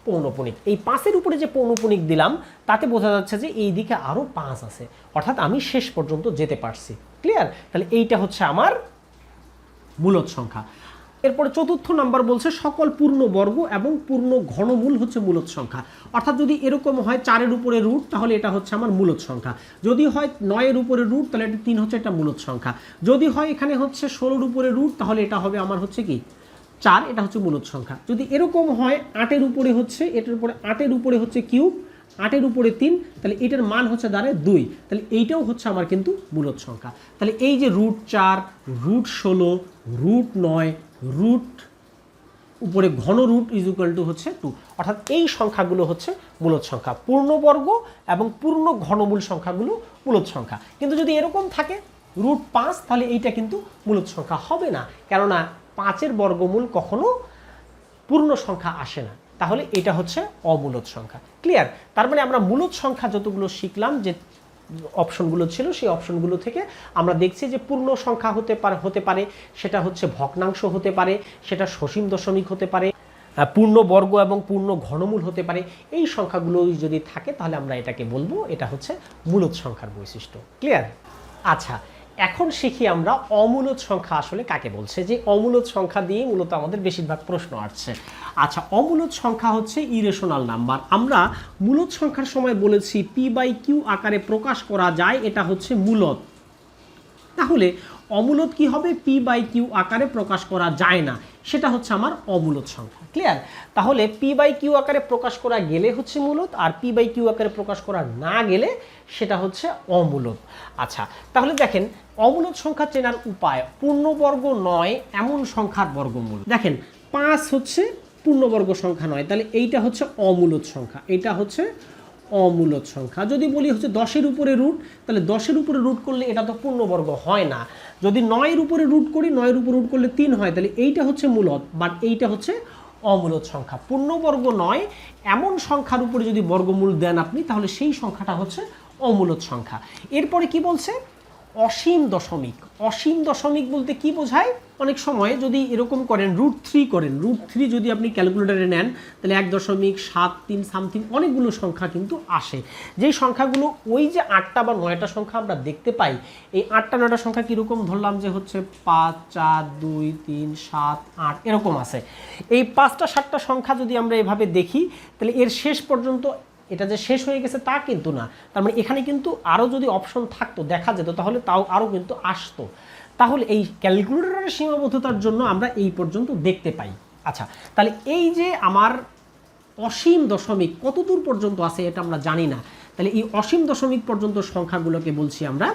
পৌনঃপুনিক। এই 5-এর উপরে যে পৌনঃপুনিক দিলাম তাতে বোঝা যাচ্ছে যে এই দিকে আরও 5 আছে, অর্থাৎ আমি শেষ পর্যন্ত যেতে পারছি। ক্লিয়ার? তাহলে এইটা হচ্ছে আমার মূলদ সংখ্যা। এরপরে চতুর্থ নাম্বার বলছে সকল পূর্ণ বর্গ এবং পূর্ণ ঘনমূল হচ্ছে মূলদ সংখ্যা। অর্থাৎ যদি এরকম হয় 4-এর উপরে রুট, তাহলে এটা হচ্ছে আমার মূলদ সংখ্যা। যদি হয় 9-এর উপরে রুট, তাহলে এটা 3 হচ্ছে এটা মূলদ সংখ্যা। যদি হয় এখানে হচ্ছে 16-এর উপরে রুট, তাহলে এটা হবে আমার হচ্ছে কি 4, এটা হচ্ছে মূলদ সংখ্যা। যদি এরকম হয় 8-এর উপরে হচ্ছে, এটার উপরে 8-এর উপরে হচ্ছে কিউব, 8-এর উপরে 3, তাহলে এটার মান হচ্ছে দাঁড়ায় 2, তাহলে এইটাও হচ্ছে আমার কিন্তু মূলদ সংখ্যা। তাহলে এই যে √4, √16, √9, রুট উপরে ঘন রুট = হচ্ছে 2, অর্থাৎ এই সংখ্যাগুলো হচ্ছে মূলদ সংখ্যা। পূর্ণবর্গ এবং পূর্ণ ঘনমূল সংখ্যাগুলো মূলদ সংখ্যা। কিন্তু যদি এরকম থাকে √5, তাহলে এইটা কিন্তু মূলদ সংখ্যা হবে না, কেননা 5-এর বর্গমূল কখনো পূর্ণ সংখ্যা আসে না, তাহলে এটা হচ্ছে অমূলদ সংখ্যা। ক্লিয়ার? তার মানে আমরা মূলদ সংখ্যা যতগুলো শিখলাম, যে অপশনগুলো ছিল সেই অপশনগুলো থেকে আমরা দেখছি যে পূর্ণ সংখ্যা হতে পারে, সেটা হচ্ছে ভগ্নাংশ হতে পারে, সেটা সসীম দশমিক হতে পারে, পূর্ণ বর্গ এবং পূর্ণ ঘনমূল হতে পারে। এই সংখ্যাগুলো যদি থাকে তাহলে আমরা এটাকে বলবো এটা হচ্ছে মূলদ সংখ্যার বৈশিষ্ট্য। ক্লিয়ার? আচ্ছা, এখন শিখি আমরা অমূলদ সংখ্যা আসলে কাকে বলছে, যে অমূলদ সংখ্যা দিয়ে মূলত আমাদের বেশিরভাগ প্রশ্ন আসছে। আচ্ছা, অমূলদ সংখ্যা হচ্ছে ইরেশনাল নাম্বার। আমরা মূলদ সংখ্যার সময় বলেছি p/q আকারে প্রকাশ করা যায়, এটা হচ্ছে মূলদ। তাহলে অমূলদ কি হবে? p/q আকারে প্রকাশ করা যায় না, সেটা হচ্ছে আমার অমূলদ সংখ্যা। ক্লিয়ার? তাহলে p/q আকারে প্রকাশ করা গেলে হচ্ছে মূলদ, আর p/q আকারে প্রকাশ করা না গেলে সেটা হচ্ছে অমূলদ। আচ্ছা, তাহলে দেখেন অমূলদ সংখ্যা চেনার উপায়, পূর্ণবর্গ নয় এমন সংখ্যার বর্গমূল। দেখেন 5 হচ্ছে পূর্ণবর্গ সংখ্যা নয়, তাহলে এইটা হচ্ছে অমূলদ সংখ্যা, এটা হচ্ছে অমূলদ সংখ্যা। যদি বলি হচ্ছে 10-এর উপরে রুট, তাহলে 10-এর উপরে রুট করলে এটা তো পূর্ণবর্গ হয় না। যদি 9-এর উপরে রুট করি, 9-এর উপরে রুট করলে 3 হয়, তাহলে এইটা হচ্ছে মূলদ, বাট এইটা হচ্ছে অমূলদ সংখ্যা। পূর্ণবর্গ নয় এমন সংখ্যার উপরে যদি বর্গমূল দেন আপনি, তাহলে সেই সংখ্যাটা হচ্ছে অমূলদ সংখ্যা। এরপরে কি বলছে? অসীম দশমিক। অসীম দশমিক বলতে কি বোঝায়? অনেক সময় যদি এরকম করেন √3 করেন, √3 যদি আপনি ক্যালকুলেটরে নেন, তাহলে 1.73 সামথিং অনেকগুলো সংখ্যা কিন্তু আসে। যেই সংখ্যাগুলো ওই যে 8টা বা 9টা সংখ্যা আমরা দেখতে পাই, এই 8টা 9টা সংখ্যা কীরকম ধরলাম যে হচ্ছে 5, 4, 2, 3, 7, 8 এরকম আছে। এই 5টা 7টা সংখ্যা যদি আমরা এভাবে দেখি, তাহলে এর শেষ পর্যন্ত এটা যে শেষ হয়ে গেছে তা কিন্তু না। তার মানে এখানে কিন্তু আরও যদি অপশন থাকতো, দেখা যেত, তাহলে তাও আরও কিন্তু আসতো। তাহলে এই ক্যালকুলেটরের সীমাবদ্ধতার জন্য আমরা এই পর্যন্ত দেখতে পাই। আচ্ছা, তাহলে এই যে আমার অসীম দশমিক কতদূর পর্যন্ত আছে এটা আমরা জানি না, তাহলে এই অসীম দশমিক পর্যন্ত সংখ্যাগুলোকে বলছি আমরা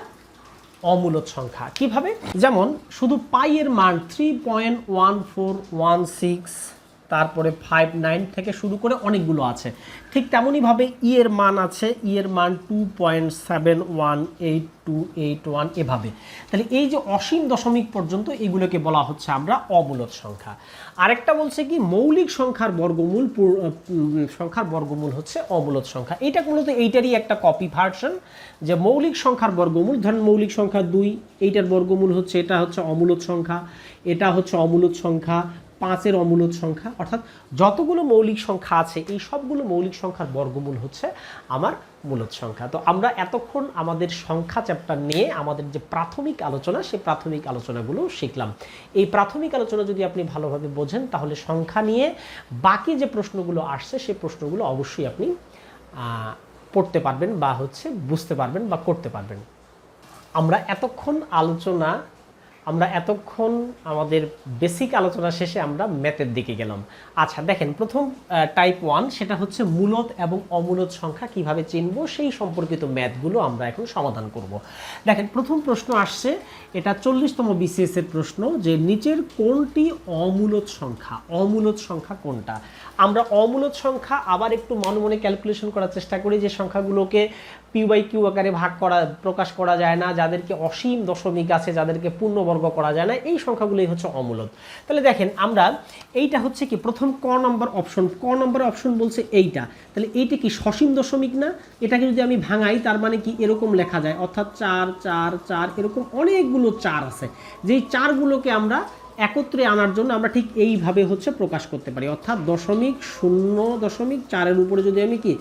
অমূলদ সংখ্যা। কিভাবে? যেমন শুধু পাই এর মান 3.1416, তারপরে 59 থেকে শুরু করে অনেকগুলো আছে। ঠিক তেমনইভাবে ই এর মান আছে, ই এর মান 2.718281 এভাবে। তাহলে এই যে অসীম দশমিক পর্যন্ত এগুলোকে বলা হচ্ছে আমরা অমূলদ সংখ্যা। আরেকটা বলছে কি মৌলিক সংখ্যার বর্গমূল হচ্ছে অমূলদ সংখ্যা। এইটা মূলত এইটারই একটা কপি ভার্সন, যে মৌলিক সংখ্যার বর্গমূল, ধরেন মৌলিক সংখ্যা 2, এইটার বর্গমূল হচ্ছে, এটা হচ্ছে অমূলদ সংখ্যা, এটা হচ্ছে অমূলদ সংখ্যা, 5-এর অমূলদ সংখ্যা, অর্থাৎ যতগুলো মৌলিক সংখ্যা আছে এই সবগুলো মৌলিক সংখ্যার বর্গমূল হচ্ছে আমার মূলদ সংখ্যা। তো আমরা এতক্ষণ আমাদের সংখ্যা চ্যাপ্টার নিয়ে আমাদের যে প্রাথমিক আলোচনা, সেই প্রাথমিক আলোচনাগুলো শিখলাম। এই প্রাথমিক আলোচনা যদি আপনি ভালোভাবে বোঝেন, তাহলে সংখ্যা নিয়ে বাকি যে প্রশ্নগুলো আসছে সেই প্রশ্নগুলো অবশ্যই আপনি পড়তে পারবেন বা হচ্ছে বুঝতে পারবেন বা করতে পারবেন। আমরা এতক্ষণ আমাদের বেসিক আলোচনা শেষে আমরা ম্যাথের দিকে গেলাম। আচ্ছা দেখেন, প্রথম টাইপ 1, সেটা হচ্ছে মূলদ এবং অমূলদ সংখ্যা কিভাবে চিনব সেই সম্পর্কিত ম্যাথগুলো আমরা এখন সমাধান করব। দেখেন, প্রথম প্রশ্ন আসছে, এটা 40তম BCS এর প্রশ্ন, যে নিচের কোনটি অমূলদ সংখ্যা? অমূলদ সংখ্যা কোনটা? আমরা অমূলদ সংখ্যা আবার একটু মনে মনে ক্যালকুলেশন করার চেষ্টা করি, যে সংখ্যাগুলোকে p/q আকারে প্রকাশ করা যায় না, যাদেরকে অসীম দশমিক আছে, যাদেরকে পূর্ণবর্গ করা যায় না, এই সংখ্যাগুলোই হচ্ছে অমূলদ। তাহলে দেখেন, আমরা এইটা হচ্ছে কি প্রথম ক নম্বর অপশন বলছে এইটা, তাহলে এইটা কি সসীম দশমিক না? এটাকে যদি আমি ভাঙাই, তার মানে কি এরকম লেখা যায়, অর্থাৎ 4 4 4 এরকম অনেকগুলো 4 আছে, যেই 4গুলোকে আমরা একত্রে আনার জন্য আমরা ঠিক এইভাবে হচ্ছে প্রকাশ করতে পারি, অর্থাৎ 0.4 উপরে যদি আমি কি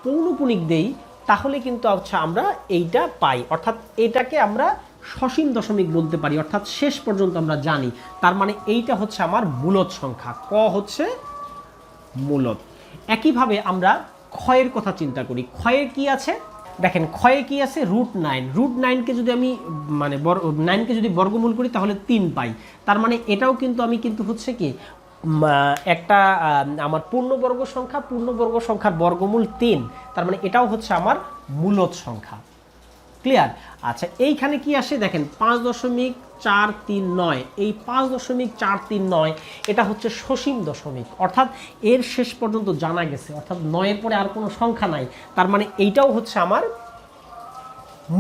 পৌনঃপুনিক দেই, তাহলে কিন্তু আচ্ছা আমরা এইটা পাই, অর্থাৎ এটাকে আমরা সসীম দশমিক বলতে পারি, অর্থাৎ শেষ পর্যন্ত আমরা জানি। তার মানে এইটা হচ্ছে আমার মূলদ সংখ্যা, ক হচ্ছে মূলদ। একইভাবে আমরা ক্ষয়ের কথা চিন্তা করি। ক্ষয়ে কি আছে? দেখেন, ক্ষয়ে কি আছে? √9। √9কে যদি আমি মানে 9কে যদি বর্গমূল করি, তাহলে 3 পাই। তার মানে এটাও কিন্তু আমি কিন্তু হচ্ছে কি একটা আমার পূর্ণবর্গ সংখ্যার বর্গমূল 3, তার মানে এটাও হচ্ছে আমার মূলদ সংখ্যা। ক্লিয়ার? আচ্ছা, এইখানে কি আসে দেখেন, 5.439, এই 5.439 এটা হচ্ছে সসীম দশমিক, অর্থাৎ এর শেষ পর্যন্ত জানা গেছে, অর্থাৎ 9-এর পরে আর কোনো সংখ্যা নাই, তার মানে এইটাও হচ্ছে আমার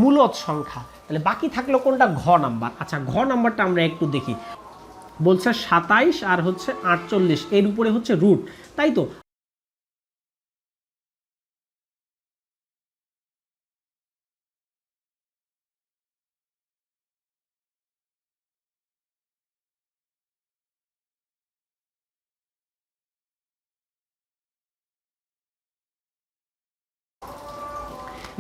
মূলদ সংখ্যা। তাহলে বাকি থাকলো কোনটা? ঘ নাম্বার। আচ্ছা, ঘ নাম্বারটা আমরা একটু দেখি। বলছে 27 আর হচ্ছে 48, এর উপরে হচ্ছে রুট, তাই তো?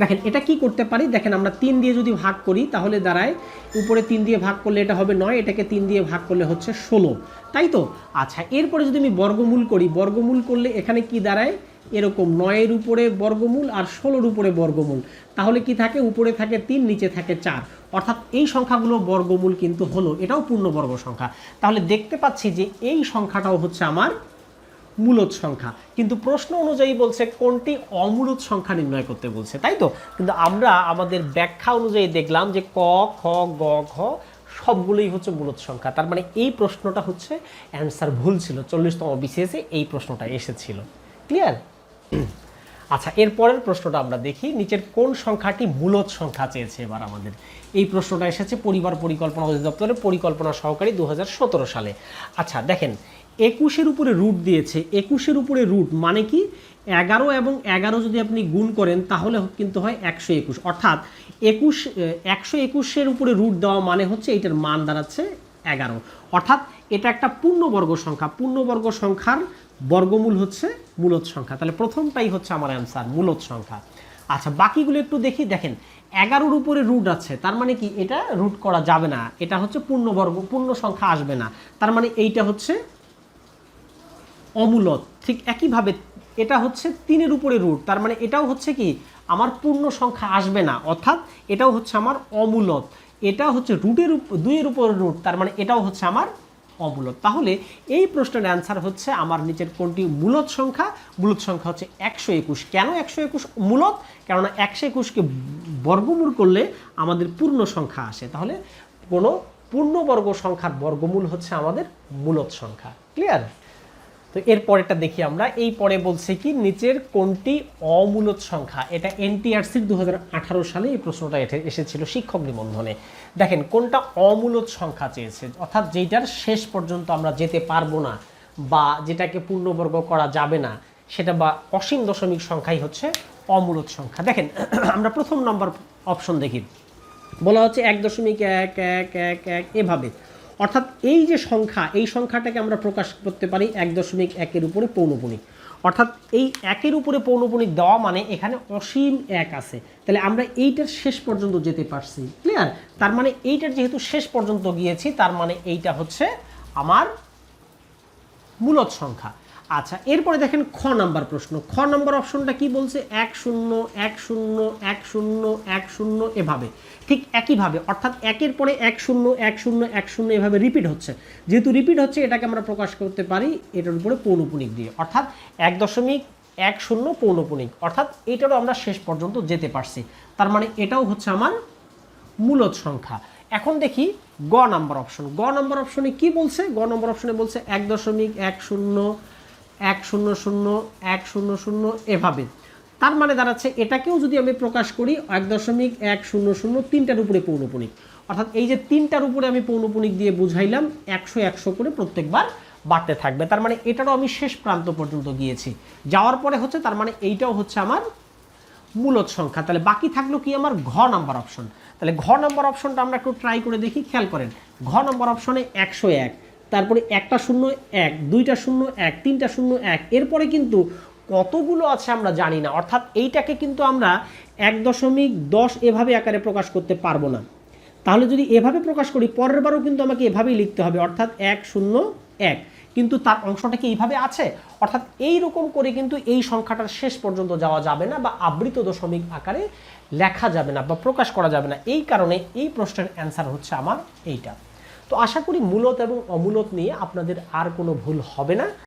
দেখেন এটা কি করতে পারি, দেখেন আমরা 3 দিয়ে যদি ভাগ করি তাহলে দাঁড়ায়, উপরে 3 দিয়ে ভাগ করলে এটা হবে 9, এটাকে 3 দিয়ে ভাগ করলে হচ্ছে 16, তাই তো? আচ্ছা, এরপরে যদি আমি বর্গমূল করি, বর্গমূল করলে এখানে কি দাঁড়ায়, এরকম 9-এর উপরে বর্গমূল আর 16-এর উপরে বর্গমূল, তাহলে কি থাকে, উপরে থাকে 3, নিচে থাকে 4, অর্থাৎ এই সংখ্যাগুলো বর্গমূল কিন্তু হলো, এটাও পূর্ণবর্গ সংখ্যা। তাহলে দেখতে পাচ্ছি যে এই সংখ্যাটাও হচ্ছে আমার মূলদ সংখ্যা, কিন্তু প্রশ্ন অনুযায়ী বলছে কোনটি অমূলদ সংখ্যা নির্ণয় করতে বলছে, তাই তো? কিন্তু আমরা আমাদের ব্যাখ্যা অনুযায়ী দেখলাম যে ক, খ, গ, ঘ সবগুলোই হচ্ছে মূলদ সংখ্যা। তার মানে এই প্রশ্নটা হচ্ছে অ্যান্সার ভুল ছিল, 40তম বিসিএসে এই প্রশ্নটা এসেছিল। ক্লিয়ার? আচ্ছা, এর পরের প্রশ্নটা আমরা দেখি, নিচের কোন সংখ্যাটি মূলদ সংখ্যা চেয়েছে এবার আমাদের। এই প্রশ্নটা এসেছে পরিবার পরিকল্পনা অধিদপ্তরের পরিকল্পনা সহকারী 2017 সালে। আচ্ছা দেখেন, 21-এর উপরে রুট দিয়েছে, 21-এর উপরে রুট মানে কি, 11 এবং 11 যদি আপনি গুণ করেন তাহলে কিন্তু হয় 121, অর্থাৎ 121-এর উপরে রুট দেওয়া মানে হচ্ছে এইটার মান দাঁড়াচ্ছে 11, অর্থাৎ এটা একটা পূর্ণবর্গ সংখ্যা, পূর্ণবর্গ সংখ্যার বর্গমূল হচ্ছে মূলদ সংখ্যা। তাহলে প্রথমটাই হচ্ছে আমার অ্যান্সার, মূলদ সংখ্যা। আচ্ছা, বাকিগুলো একটু দেখি। দেখেন 11-র উপরে রুট আছে, তার মানে কি এটা রুট করা যাবে না, এটা হচ্ছে পূর্ণবর্গ, পূর্ণ সংখ্যা আসবে না, তার মানে এইটা হচ্ছে অমূলদ। ঠিক একইভাবে এটা হচ্ছে 3-এর উপরে রুট, তার মানে এটাও হচ্ছে কি আমার পূর্ণ সংখ্যা আসবে না, অর্থাৎ এটাও হচ্ছে আমার অমূলদ। এটা হচ্ছে রুটের 2-এর উপরে রুট, তার মানে এটাও হচ্ছে আমার অমূলদ। তাহলে এই প্রশ্নের অ্যান্সার হচ্ছে আমার নিচের কোনটি মূলদ সংখ্যা। মূলদ সংখ্যা হচ্ছে 121। কেন 121 মূলদ? কেননা 121কে বর্গমূল করলে আমাদের পূর্ণ সংখ্যা আসে, তাহলে কোনো পূর্ণবর্গ সংখ্যার বর্গমূল হচ্ছে আমাদের মূলদ সংখ্যা। ক্লিয়ার? তো এর পরেরটা দেখি আমরা। এই পরে বলছে কি, নিচের কোনটি অমূলদ সংখ্যা। এটা এনটিআরসির 2018 সালে এই প্রশ্নটা এসেছিল শিক্ষক নিবন্ধনে। দেখেন কোনটা অমূলদ সংখ্যা চেয়েছে, অর্থাৎ যেটার শেষ পর্যন্ত আমরা যেতে পারবো না বা যেটাকে পূর্ণবর্গ করা যাবে না, সেটা বা অসীম দশমিক সংখ্যাই হচ্ছে অমূলদ সংখ্যা। দেখেন আমরা প্রথম নম্বর অপশন দেখি, বলা হচ্ছে 1.111 এভাবে, অর্থাৎ এই যে সংখ্যা, এই সংখ্যাটাকে আমরা প্রকাশ করতে পারি 1.1-এর উপরে পৌনপুণিক, অর্থাৎ এই 1-এর উপরে পৌনপুণিক দেওয়া মানে এখানে অসীম 1 আছে, তাহলে আমরা এইটার শেষ পর্যন্ত যেতে পারছি। ক্লিয়ার? তার মানে এইটার যেহেতু শেষ পর্যন্ত গিয়েছি, তার মানে এইটা হচ্ছে আমার মূলদ সংখ্যা। আচ্ছা, এরপরে দেখেন খ নাম্বার প্রশ্ন। খ নাম্বার অপশনটা কি বলছে, 1 0 1 0 1 0 1 0 এভাবে, ঠিক একইভাবে, অর্থাৎ 1-এর পরে 1 0 1 0 1 0 এভাবে রিপিট হচ্ছে। যেহেতু রিপিট হচ্ছে, এটাকে আমরা প্রকাশ করতে পারি এটার উপরে পৌনপুণিক দিয়ে, অর্থাৎ 1.10 পৌনপুণিক, অর্থাৎ এটারও আমরা শেষ পর্যন্ত যেতে পারছি, তার মানে এটাও হচ্ছে আমার মূলদ সংখ্যা। এখন দেখি গ নাম্বার অপশন। গ নাম্বার অপশনে কি বলছে? গ নাম্বার অপশনে বলছে 1.10 1 0 0 1 0 0 এভাবে, তার মানে দাঁড়াচ্ছে এটাকেও যদি আমি প্রকাশ করি 1.100 তিনটার উপরে পৌনপুণিক, অর্থাৎ এই যে তিনটার উপরে আমি পৌনপুণিক দিয়ে বুঝাইলাম 100 100 করে প্রত্যেকবার বাড়তে থাকবে, তার মানে এটারও আমি শেষ প্রান্ত পর্যন্ত গিয়েছি, যাওয়ার পরে হচ্ছে তার মানে এইটাও হচ্ছে আমার মূলদ সংখ্যা। তাহলে বাকি থাকলো কি আমার ঘ নাম্বার অপশন। তাহলে ঘ নাম্বার অপশনটা আমরা একটু ট্রাই করে দেখি, খেয়াল করেন। ঘ নাম্বার অপশনে 101, তারপরে একটা 0 1, দুইটা 0 1, তিনটা 0 1, এরপরে কিন্তু কতগুলো আছে আমরা জানি না, অর্থাৎ এইটাকে কিন্তু আমরা 1.10 এভাবে আকারে প্রকাশ করতে পারবো না। তাহলে যদি এভাবে প্রকাশ করি, পরের বারও কিন্তু আমাকে এভাবেই লিখতে হবে, অর্থাৎ 1 0 1, কিন্তু তার অংশটা কি এইভাবে আছে, অর্থাৎ এই রকম করে কিন্তু এই সংখ্যাটার শেষ পর্যন্ত যাওয়া যাবে না বা আবৃত দশমিক আকারে লেখা যাবে না বা প্রকাশ করা যাবে না। এই কারণে এই প্রশ্নের অ্যান্সার হচ্ছে আমার এইটা। তো আশা করি মূলত এবং অমূলত নিয়ে আপনাদের আর কোনো ভুল হবে না।